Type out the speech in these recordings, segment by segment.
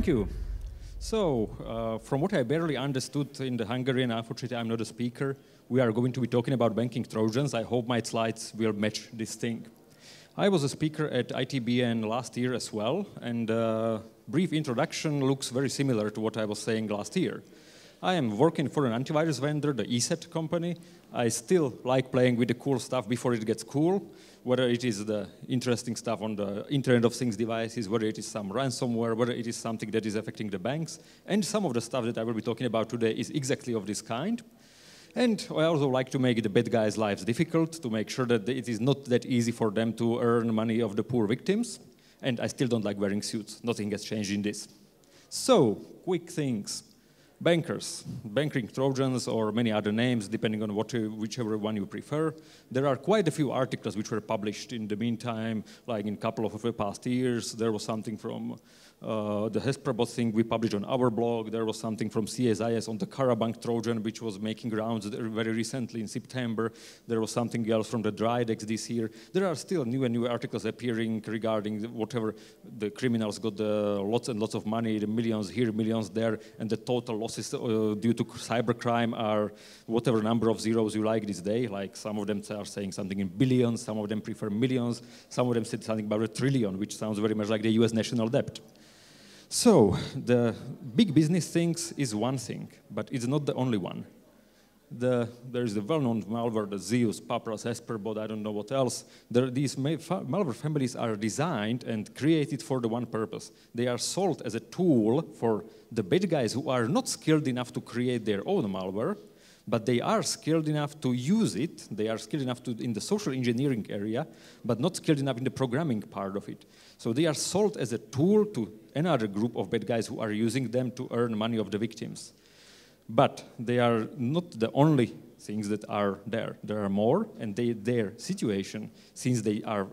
Thank you. So, from what I barely understood in the Hungarian, unfortunately I'm not a speaker, we are going to be talking about banking Trojans. I hope my slides will match this thing. I was a speaker at ITBN last year as well, and brief introduction looks very similar to what I was saying last year. I am working for an antivirus vendor, the ESET company. I still like playing with the cool stuff before it gets cool, whether it is the interesting stuff on the Internet of Things devices, whether it is some ransomware, whether it is something that is affecting the banks. And some of the stuff that I will be talking about today is exactly of this kind. And I also like to make the bad guys' lives difficult, to make sure that it is not that easy for them to earn money of the poor victims. And I still don't like wearing suits. Nothing has changed in this. So, quick things. Bankers, banking Trojans, or many other names, depending on whichever one you prefer. There are quite a few articles which were published in the meantime, like in a couple of the past years. There was something from the Hesperbot thing we published on our blog. There was something from CSIS on the Karabank Trojan, which was making rounds very recently in September. There was something else from the Drydex this year. There are still new and new articles appearing regarding whatever the criminals got lots and lots of money, the millions here, millions there, and the total losses due to cybercrime are whatever number of zeros you like this day. Like some of them are saying something in billions, some of them prefer millions, some of them said something about $1 trillion, which sounds very much like the US national debt. So, the big business things is one thing, but it's not the only one. There is the well-known malware, the Zeus, Papras, Hesperbot, I don't know what else. These malware families are designed and created for the one purpose. They are sold as a tool for the bad guys who are not skilled enough to create their own malware, but they are skilled enough to use it. They are skilled enough in the social engineering area, but not skilled enough in the programming part of it. So they are sold as a tool to another group of bad guys who are using them to earn money of the victims. But they are not the only things that are there. There are more, and their situation, since they are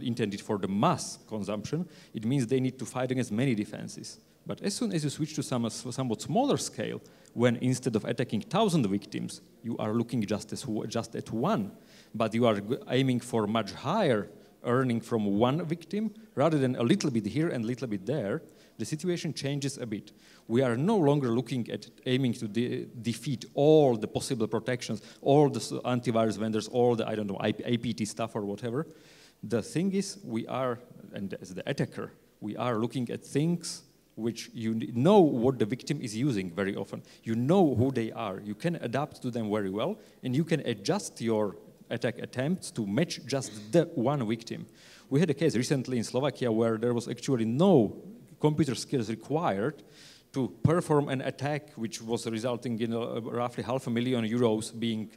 intended for the mass consumption, it means they need to fight against many defenses. But as soon as you switch to somewhat smaller scale, when instead of attacking 1,000 victims, you are looking just at one, but you are aiming for much higher earning from one victim, rather than a little bit here and a little bit there, the situation changes a bit. We are no longer looking at aiming to defeat all the possible protections, all the antivirus vendors, all the, I don't know, APT stuff or whatever. The thing is, we are, and as the attacker, we are looking at things which you know what the victim is using very often. You know who they are. You can adapt to them very well, and you can adjust your attack attempts to match just the one victim. We had a case recently in Slovakia where there was actually no computer skills required to perform an attack which was resulting in roughly €500,000 being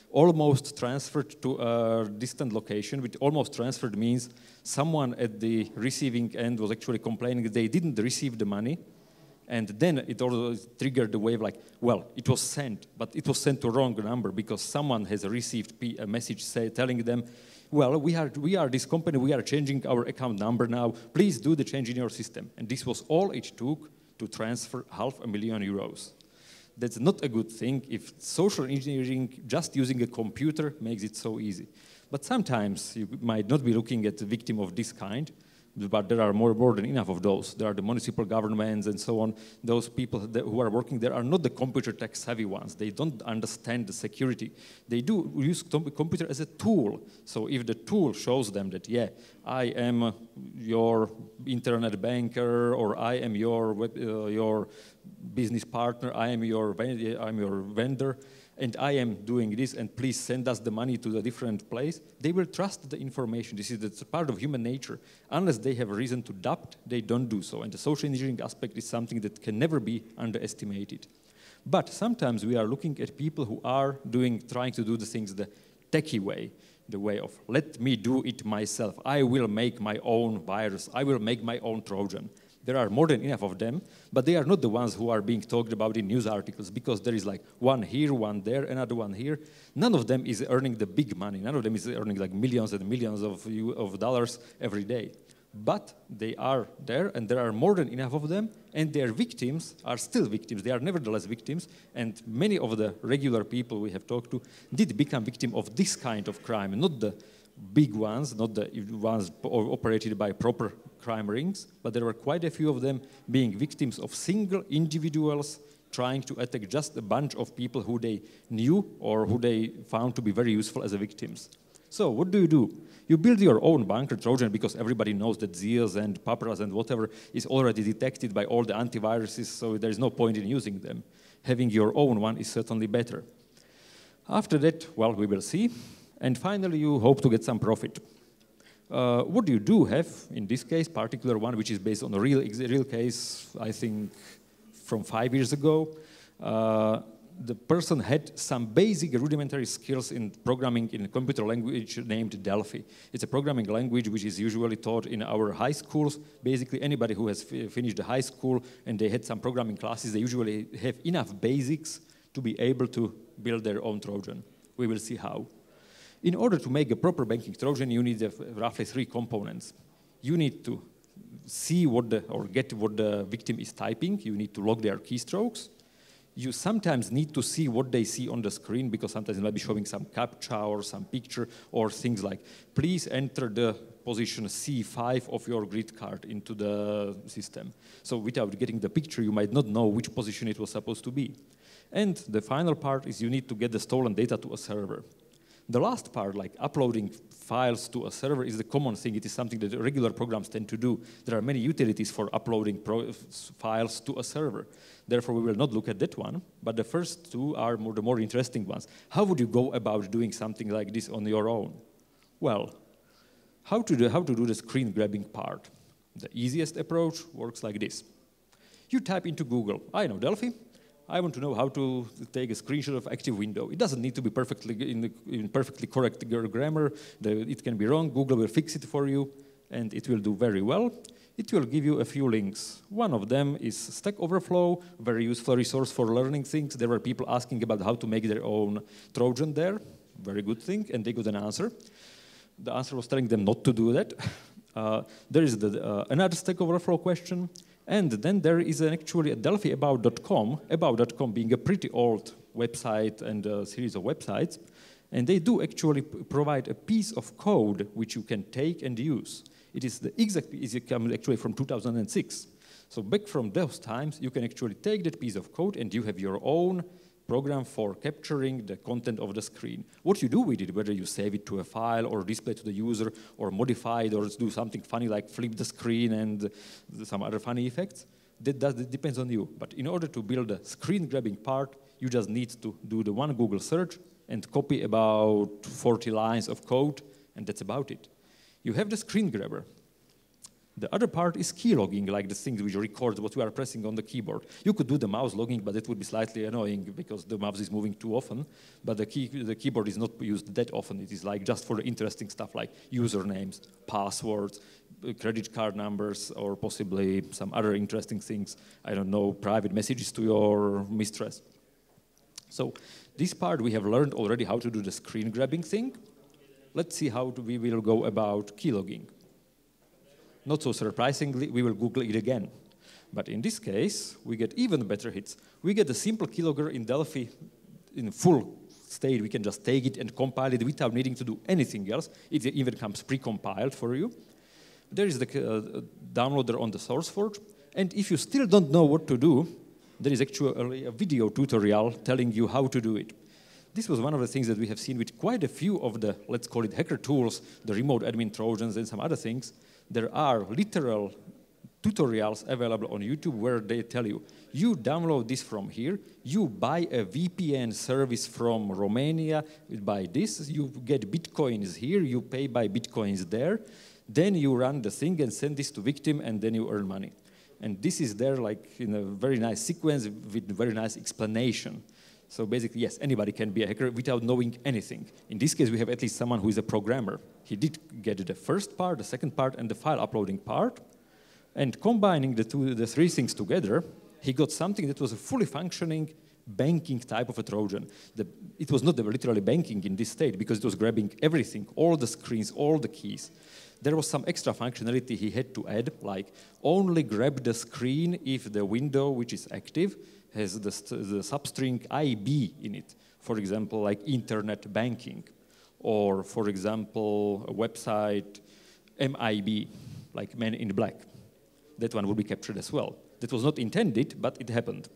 almost transferred to a distant location. Which almost transferred means someone at the receiving end was actually complaining that they didn't receive the money, and then it also triggered the wave like, well, it was sent, but it was sent to a wrong number because someone has received a message telling them, well, we are this company, we are changing our account number now, please do the change in your system. And this was all it took to transfer €500,000. That's not a good thing if social engineering, just using a computer, makes it so easy. But sometimes you might not be looking at a victim of this kind, but there are more than enough of those. There are the municipal governments and so on. Those people who are working there are not the computer tech savvy ones. They don't understand the security. They do use computer as a tool. So if the tool shows them that, yeah, I am your internet banker, or I am your business partner, I am your vendor, and I am doing this, and please send us the money to the different place, they will trust the information. This is part of human nature. Unless they have a reason to doubt, they don't do so. And the social engineering aspect is something that can never be underestimated. But sometimes we are looking at people who are trying to do the things the techie way, the way of, let me do it myself. I will make my own virus. I will make my own Trojan. There are more than enough of them, but they are not the ones who are being talked about in news articles, because there is like one here, one there, another one here. None of them is earning the big money. None of them is earning like millions and millions of dollars every day. But they are there, and there are more than enough of them, and their victims are still victims. They are nevertheless victims, and many of the regular people we have talked to did become victim of this kind of crime, not the big ones, not the ones operated by proper crime rings, but there were quite a few of them being victims of single individuals trying to attack just a bunch of people who they knew or who they found to be very useful as victims. So what do? You build your own bunker Trojan because everybody knows that Zeus and Papyrus and whatever is already detected by all the antiviruses, so there's no point in using them. Having your own one is certainly better. After that, well, we will see. And finally, you hope to get some profit. What do you have, in this case, particular one, which is based on a real case, I think, from 5 years ago. The person had some basic rudimentary skills in programming in a computer language named Delphi. It's a programming language which is usually taught in our high schools. Basically, anybody who has finished the high school and they had some programming classes, they usually have enough basics to be able to build their own Trojan. We will see how. In order to make a proper banking Trojan, you need roughly 3 components. You need to see get what the victim is typing. You need to log their keystrokes. You sometimes need to see what they see on the screen because sometimes it might be showing some captcha or some picture or things like, please enter the position C5 of your grid card into the system. So without getting the picture, you might not know which position it was supposed to be. And the final part is you need to get the stolen data to a server. The last part, like uploading files to a server, is the common thing. It is something that regular programs tend to do. There are many utilities for uploading files to a server. Therefore, we will not look at that one, but the first 2 are the more interesting ones. How would you go about doing something like this on your own? Well, how to do the screen grabbing part? The easiest approach works like this. You type into Google, I know Delphi. I want to know how to take a screenshot of active window. It doesn't need to be perfectly in perfectly correct grammar. It can be wrong. Google will fix it for you, and it will do very well. It will give you a few links. One of them is Stack Overflow, very useful resource for learning things. There were people asking about how to make their own Trojan there. Very good thing, and they got an answer. The answer was telling them not to do that. There is another Stack Overflow question. And then there is actually a Delphi about.com being a pretty old website and a series of websites. And they do actually provide a piece of code which you can take and use. It is the exact piece, it comes actually from 2006. So back from those times, you can actually take that piece of code and you have your own program for capturing the content of the screen. What you do with it, whether you save it to a file or display to the user or modify it or do something funny like flip the screen and some other funny effects, that depends on you. But in order to build a screen grabbing part, you just need to do the one Google search and copy about 40 lines of code, and that's about it. You have the screen grabber. The other part is key logging, like the things which records what we are pressing on the keyboard. You could do the mouse logging, but it would be slightly annoying because the mouse is moving too often. But the keyboard is not used that often. It is like just for the interesting stuff like usernames, passwords, credit card numbers, or possibly some other interesting things. I don't know, private messages to your mistress. So this part we have learned already how to do the screen grabbing thing. Let's see how we will go about key logging. Not so surprisingly, we will Google it again. But in this case, we get even better hits. We get a simple keylogger in Delphi in full state. We can just take it and compile it without needing to do anything else. It even comes pre-compiled for you. There is the downloader on the SourceForge. And if you still don't know what to do, there is actually a video tutorial telling you how to do it. This was one of the things that we have seen with quite a few of the, let's call it hacker tools, the remote admin Trojans and some other things. There are literal tutorials available on YouTube where they tell you, you download this from here, you buy a VPN service from Romania, you buy this, you get Bitcoins here, you pay by Bitcoins there, then you run the thing and send this to victim and then you earn money. And this is there like in a very nice sequence with very nice explanation. So basically, yes, anybody can be a hacker without knowing anything. In this case, we have at least someone who is a programmer. He did get the first part, the second part, and the file uploading part. And combining the 3 things together, he got something that was a fully functioning banking type of a Trojan. It was not literally banking in this state because it was grabbing everything, all the screens, all the keys. There was some extra functionality he had to add, like only grab the screen if the window which is active has the substring IB in it. For example, like internet banking. or, for example, a website MIB, like Men in Black. That one would be captured as well. That was not intended, but it happened.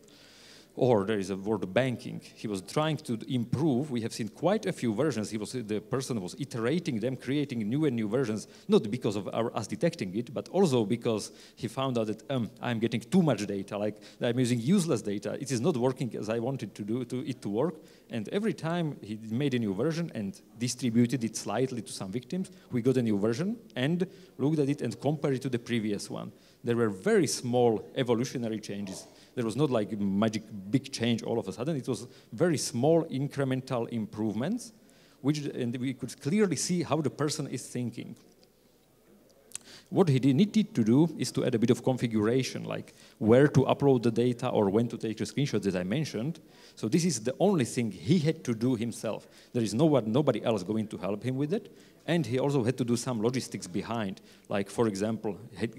Or there is a word banking. He was trying to improve. We have seen quite a few versions. The person was iterating them, creating new and new versions, not because of us detecting it, but also because he found out that I'm getting too much data, like I'm using useless data. It is not working as I wanted it to work. And every time he made a new version and distributed it slightly to some victims, we got a new version and looked at it and compared it to the previous one. There were very small evolutionary changes. There was not like a magic big change all of a sudden. It was very small incremental improvements, and we could clearly see how the person is thinking. What he needed to do is to add a bit of configuration, like where to upload the data or when to take the screenshots, as I mentioned. So this is the only thing he had to do himself. There is nobody else going to help him with it. And he also had to do some logistics behind, like, for example,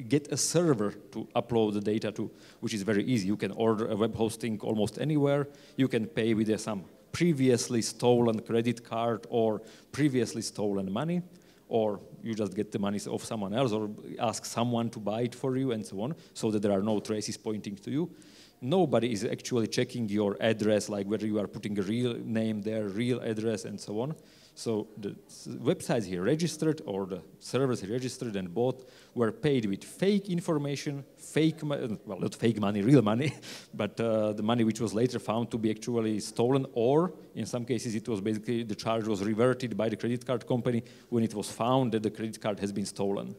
get a server to upload the data to, which is very easy. You can order a web hosting almost anywhere. You can pay with some previously stolen credit card or previously stolen money, or you just get the money of someone else or ask someone to buy it for you and so on, so that there are no traces pointing to you. Nobody is actually checking your address, like whether you are putting a real name there, real address, and so on. So the websites here registered, or the servers here registered and bought, were paid with fake information, well, not fake money, real money, but the money which was later found to be actually stolen, or in some cases it was basically the charge was reverted by the credit card company when it was found that the credit card has been stolen.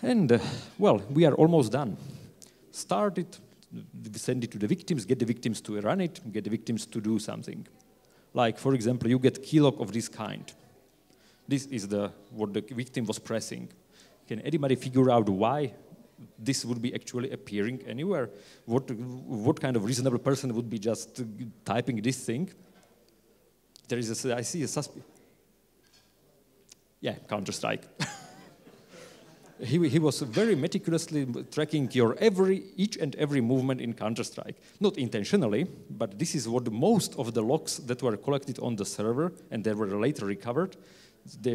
And, well, we are almost done. Start it, send it to the victims, get the victims to run it, get the victims to do something. Like, for example, you get keylog of this kind. This is what the victim was pressing. Can anybody figure out why this would be actually appearing anywhere? What kind of reasonable person would be just typing this thing? There is I see a suspect. Yeah, Counter-Strike. He was very meticulously tracking your each and every movement in Counter-Strike. Not intentionally, but this is what most of the logs that were collected on the server and they were later recovered,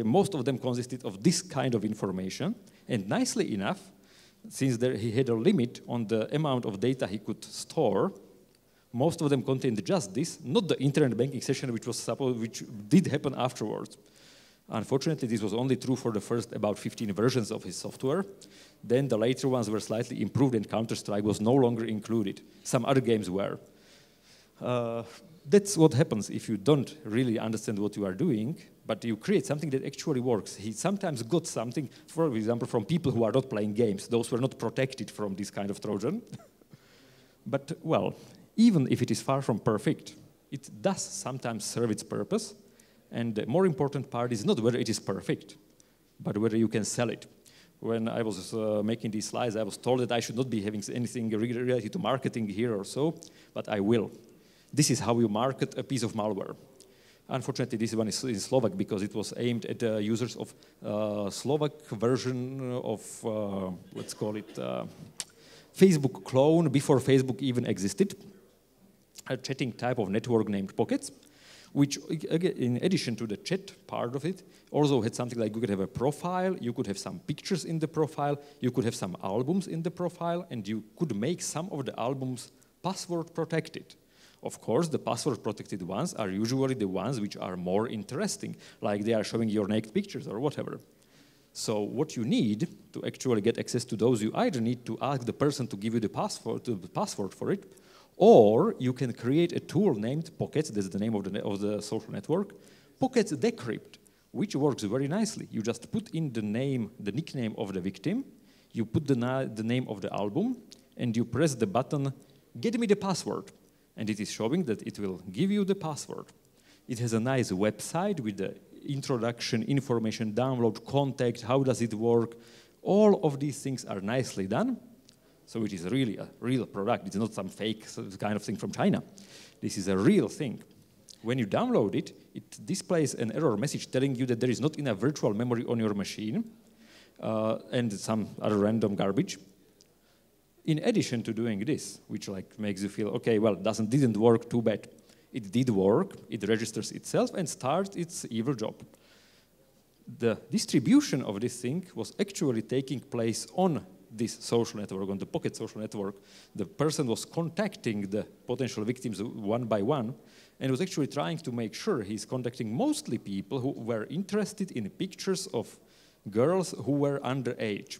most of them consisted of this kind of information. And nicely enough, since he had a limit on the amount of data he could store, most of them contained just this, not the internet banking session which did happen afterwards. Unfortunately, this was only true for the first about 15 versions of his software. Then the later ones were slightly improved and Counter-Strike was no longer included. Some other games were. That's what happens if you don't really understand what you are doing, but you create something that actually works. He sometimes got something, for example, from people who are not playing games. Those were not protected from this kind of Trojan. But, well, even if it is far from perfect, it does sometimes serve its purpose. And the more important part is not whether it is perfect, but whether you can sell it. When I was making these slides, I was told that I should not be having anything related to marketing here or so, but I will. This is how you market a piece of malware. Unfortunately, this one is in Slovak because it was aimed at users of Slovak version of, let's call it, Facebook clone before Facebook even existed, a chatting type of network named Pockets, which, again, in addition to the chat part of it, also had something like you could have a profile, you could have some pictures in the profile, you could have some albums in the profile, and you could make some of the albums password protected. Of course, the password protected ones are usually the ones which are more interesting, like they are showing your naked pictures or whatever. So what you need to actually get access to those, you either need to ask the person to give you the password for it, or you can create a tool named Pockets, that's the name of the social network, Pockets Decrypt, which works very nicely. You just put in the nickname of the victim, you put the name of the album, and you press the button, get me the password. And it is showing that it will give you the password. It has a nice website with the introduction, information, download, contact, how does it work. All of these things are nicely done. So it is really a real product. It's not some fake kind of thing from China. This is a real thing. When you download it, it displays an error message telling you that there is not enough virtual memory on your machine and some other random garbage. In addition to doing this, which like makes you feel, okay, well, didn't work too bad, It did work, it registers itself and starts its evil job. The distribution of this thing was actually taking place on this social network, on the Pocket social network. The person was contacting the potential victims one by one, and was actually trying to make sure he's contacting mostly people who were interested in pictures of girls who were underage.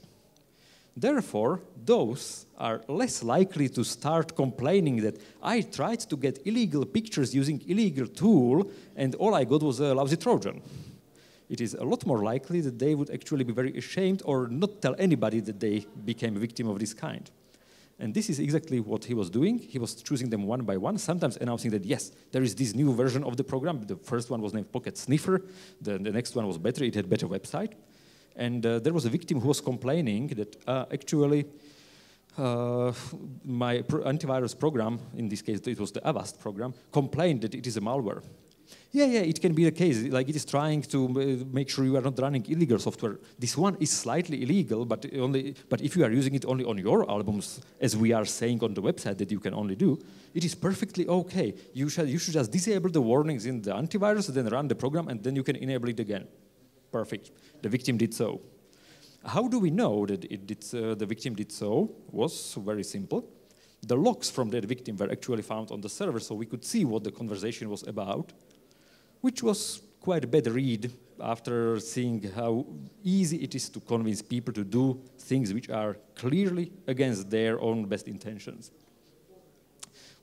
Therefore, those are less likely to start complaining that I tried to get illegal pictures using illegal tool and all I got was a lousy Trojan. It is a lot more likely that they would actually be very ashamed or not tell anybody that they became a victim of this kind. And this is exactly what he was doing. He was choosing them one by one, sometimes announcing that, yes, there is this new version of the program. The first one was named Pocket Sniffer. The next one was better. It had better website. And there was a victim who was complaining that actually my antivirus program, in this case it was the Avast program, complained that it is a malware. Yeah, it can be the case. Like it is trying to make sure you are not running illegal software. This one is slightly illegal, but if you are using it only on your albums, as we are saying on the website that you can only do, it is perfectly okay. You should just disable the warnings in the antivirus, then run the program, and then you can enable it again. Perfect. The victim did so. How do we know that the victim did so? Was very simple. The logs from that victim were actually found on the server, so we could see what the conversation was about, which was quite a bad read after seeing how easy it is to convince people to do things which are clearly against their own best intentions.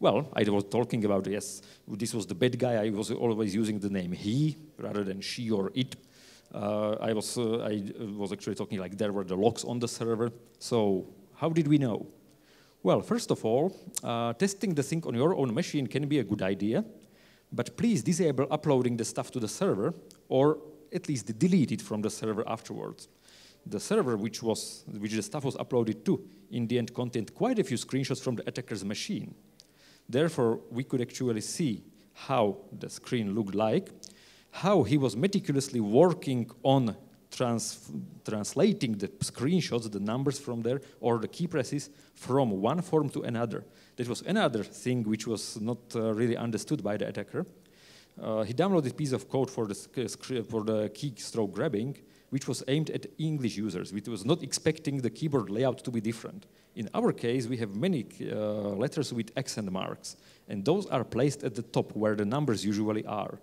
Well, I was talking about, yes, this was the bad guy. I was always using the name he rather than she or it. I was actually talking like there were the logs on the server. So how did we know? Well, first of all, testing the thing on your own machine can be a good idea. But please disable uploading the stuff to the server, or at least delete it from the server afterwards. The server which the stuff was uploaded to, in the end contained quite a few screenshots from the attacker's machine. Therefore, we could actually see how the screen looked like, how he was meticulously working on translating the screenshots, the numbers from there, or the key presses from one form to another. That was another thing which was not really understood by the attacker. He downloaded a piece of code for the keystroke grabbing, which was aimed at English users, which was not expecting the keyboard layout to be different. In our case, we have many letters with accent marks, and those are placed at the top where the numbers usually are.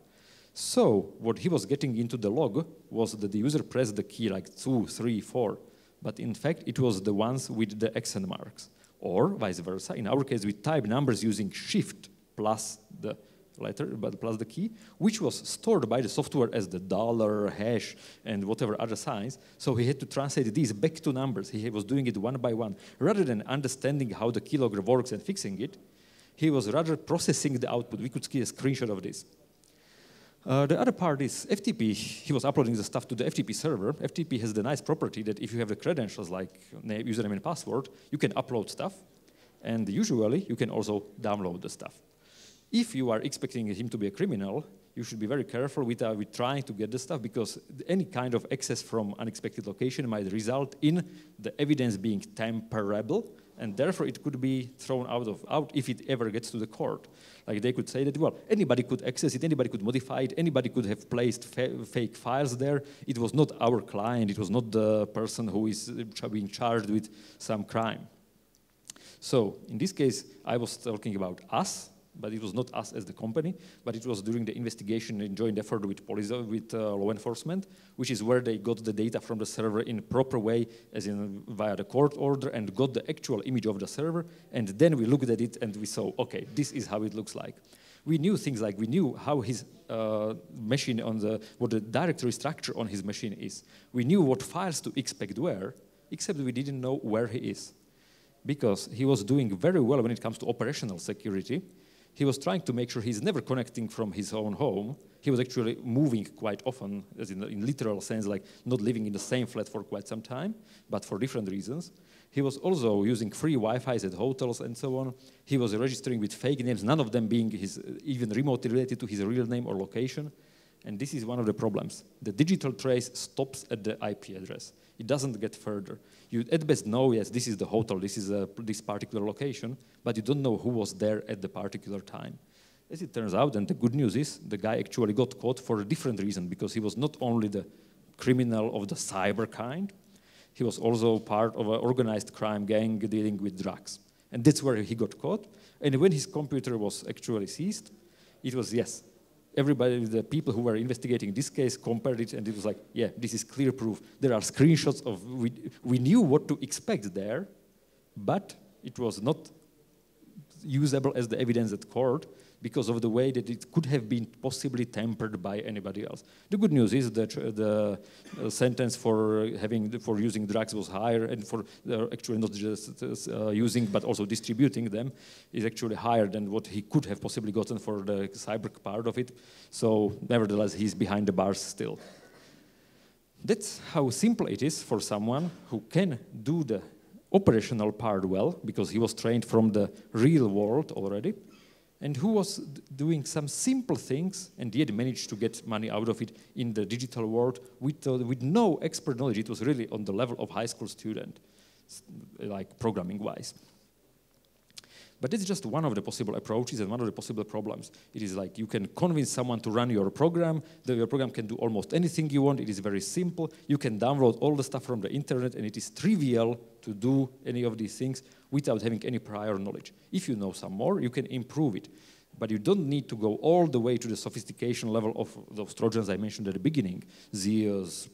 So what he was getting into the log was that the user pressed the key like 2, 3, 4, but in fact it was the ones with the accent marks, or vice versa. In our case, we type numbers using shift plus the letter, but plus the key, which was stored by the software as the dollar, hash, and whatever other signs. So he had to translate these back to numbers. He was doing it one by one. Rather than understanding how the keylogger works and fixing it, he was rather processing the output. We could see a screenshot of this. The other part is FTP. He was uploading the stuff to the FTP server. FTP has the nice property that if you have the credentials like username and password, you can upload stuff, and usually you can also download the stuff. If you are expecting him to be a criminal, you should be very careful with trying to get the stuff, because any kind of access from unexpected location might result in the evidence being tamperable, and therefore it could be thrown out if it ever gets to the court. Like they could say that, well, anybody could access it, anybody could modify it, anybody could have placed fake files there. It was not our client, it was not the person who is being charged with some crime. So in this case, I was talking about us, but it was not us as the company, but it was during the investigation and joint effort with police, with law enforcement, which is where they got the data from the server in a proper way, as in via the court order, and got the actual image of the server, and then we looked at it and we saw, okay, this is how it looks like. We knew things like, we knew how his machine what the directory structure on his machine is. We knew what files to expect where, except we didn't know where he is. Because he was doing very well when it comes to operational security. He was trying to make sure he's never connecting from his own home. He was actually moving quite often, as in literal sense, like not living in the same flat for quite some time, but for different reasons. He was also using free Wi-Fis at hotels and so on. He was registering with fake names, none of them being even remotely related to his real name or location. And this is one of the problems. The digital trace stops at the IP address. It doesn't get further. You at best know, yes, this is the hotel, this is this particular location, but you don't know who was there at the particular time. As it turns out, and the good news is, the guy actually got caught for a different reason, because he was not only the criminal of the cyber kind, he was also part of an organized crime gang dealing with drugs. And that's where he got caught. And when his computer was actually seized, it was, yes, everybody, the people who were investigating this case compared it, and it was like, yeah, this is clear proof. There are screenshots of, we knew what to expect there, but it was not usable as the evidence at court because of the way that it could have been possibly tampered by anybody else. The good news is that the sentence for using drugs was higher, and for actually not just using but also distributing them is actually higher than what he could have possibly gotten for the cyber part of it. So nevertheless, he's behind the bars still. That's how simple it is for someone who can do the operational part well, because he was trained from the real world already, and who was doing some simple things and yet managed to get money out of it in the digital world with no expert knowledge. It was really on the level of high school student, like programming-wise. But it's just one of the possible approaches and one of the possible problems. It is like you can convince someone to run your program. Your program can do almost anything you want. It is very simple. You can download all the stuff from the internet, and it is trivial to do any of these things without having any prior knowledge. If you know some more, you can improve it. But you don't need to go all the way to the sophistication level of those trojans I mentioned at the beginning, Zeus,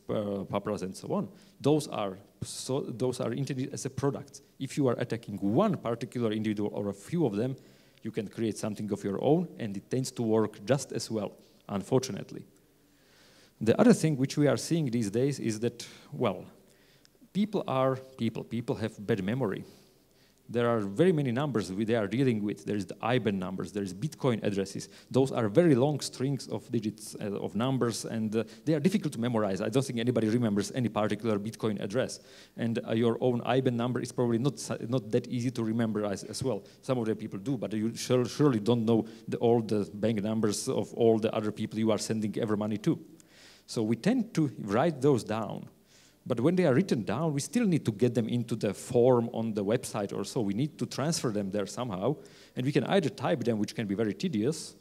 Papras, and so on. Those are intended as a product. If you are attacking one particular individual or a few of them, you can create something of your own, and it tends to work just as well, unfortunately. The other thing which we are seeing these days is that, well, people have bad memory. There are very many numbers they are dealing with. There is the ITBN numbers, there is Bitcoin addresses. Those are very long strings of digits, of numbers, and they are difficult to memorize. I don't think anybody remembers any particular Bitcoin address. And your own ITBN number is probably not that easy to remember as well. Some of the people do, but you surely don't know all the bank numbers of all the other people you are sending ever money to. So we tend to write those down. But when they are written down, we still need to get them into the form on the website or so. We need to transfer them there somehow. And we can either type them, which can be very tedious,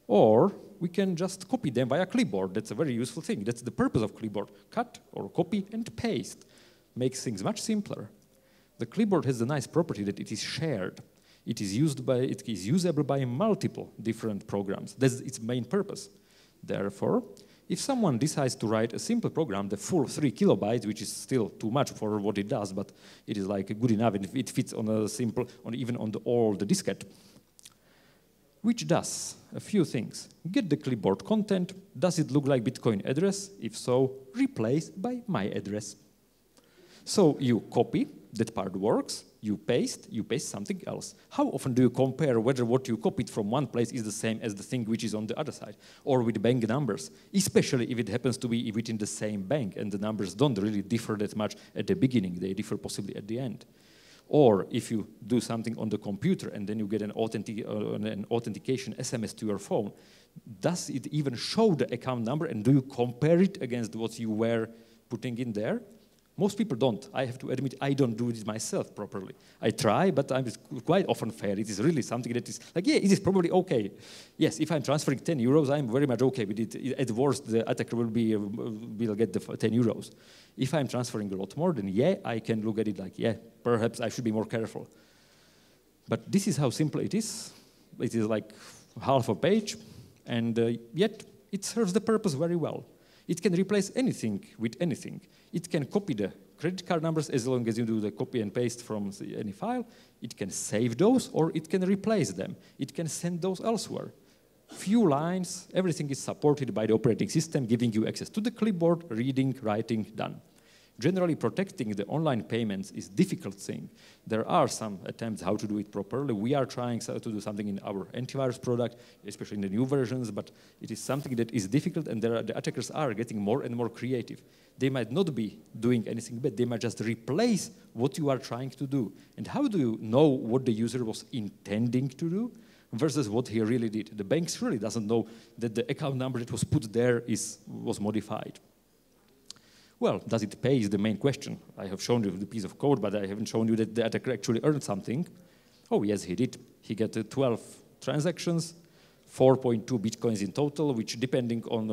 or we can just copy them via clipboard. That's a very useful thing. That's the purpose of clipboard. Cut or copy and paste. Makes things much simpler. The clipboard has the nice property that it is shared. It is usable by multiple different programs. That's its main purpose. Therefore, if someone decides to write a simple program, the full 3 kilobytes, which is still too much for what it does, but it is like good enough, and it fits on a simple, even on the old diskette, which does a few things. Get the clipboard content. Does it look like Bitcoin address? If so, replace by my address. So you copy, that part works. You paste something else. How often do you compare whether what you copied from one place is the same as the thing which is on the other side? Or with bank numbers, especially if it happens to be within the same bank and the numbers don't really differ that much at the beginning, they differ possibly at the end. Or if you do something on the computer and then you get an authentication SMS to your phone, does it even show the account number, and do you compare it against what you were putting in there? Most people don't. I have to admit, I don't do it myself properly. I try, but I'm quite often fail. It is really something that is like, yeah, it is probably okay. Yes, if I'm transferring 10 euros, I'm very much okay with it. At worst, the attacker will get the 10 euros. If I'm transferring a lot more, then yeah, I can look at it like, yeah, perhaps I should be more careful. But this is how simple it is. It is like half a page, and yet it serves the purpose very well. It can replace anything with anything. It can copy the credit card numbers as long as you do the copy and paste from any file. It can save those, or it can replace them. It can send those elsewhere. Few lines, everything is supported by the operating system, giving you access to the clipboard, reading, writing, done. Generally, protecting the online payments is a difficult thing. There are some attempts how to do it properly. We are trying to do something in our antivirus product, especially in the new versions, but it is something that is difficult, and the attackers are getting more and more creative. They might not be doing anything bad. They might just replace what you are trying to do. And how do you know what the user was intending to do versus what he really did? The bank really doesn't know that the account number that was put there was modified. Well, does it pay is the main question. I have shown you the piece of code, but I haven't shown you that the attacker actually earned something. Oh, yes, he did. He got 12 transactions 4.2 bitcoins in total, which depending on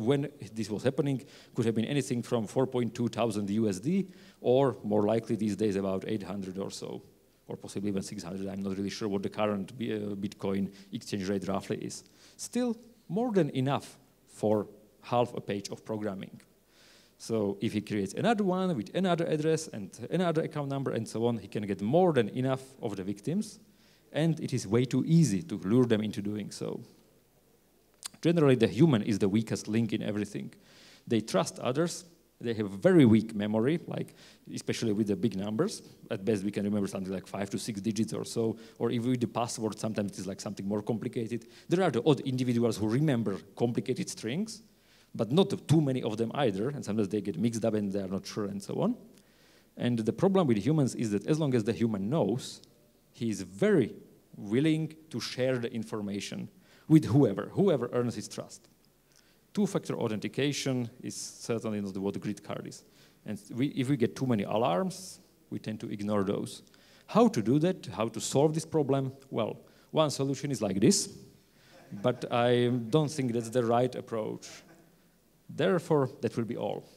when this was happening, could have been anything from 4.2 thousand USD, or more likely these days about 800 or so, or possibly even 600. I'm not really sure what the current Bitcoin exchange rate roughly is. Still, more than enough for half a page of programming. So if he creates another one with another address and another account number and so on, he can get more than enough of the victims, and it is way too easy to lure them into doing so. Generally, the human is the weakest link in everything. They trust others. They have very weak memory, like especially with the big numbers. At best, we can remember something like 5 to 6 digits or so, or even with the password, sometimes it is like something more complicated. There are the odd individuals who remember complicated strings, but not too many of them either, and sometimes they get mixed up and they are not sure and so on. And the problem with humans is that as long as the human knows, he is very willing to share the information with whoever earns his trust. Two-factor authentication is certainly not what the grid card is. And if we get too many alarms, we tend to ignore those. How to do that? How to solve this problem? Well, one solution is like this, but I don't think that's the right approach. Therefore, that will be all.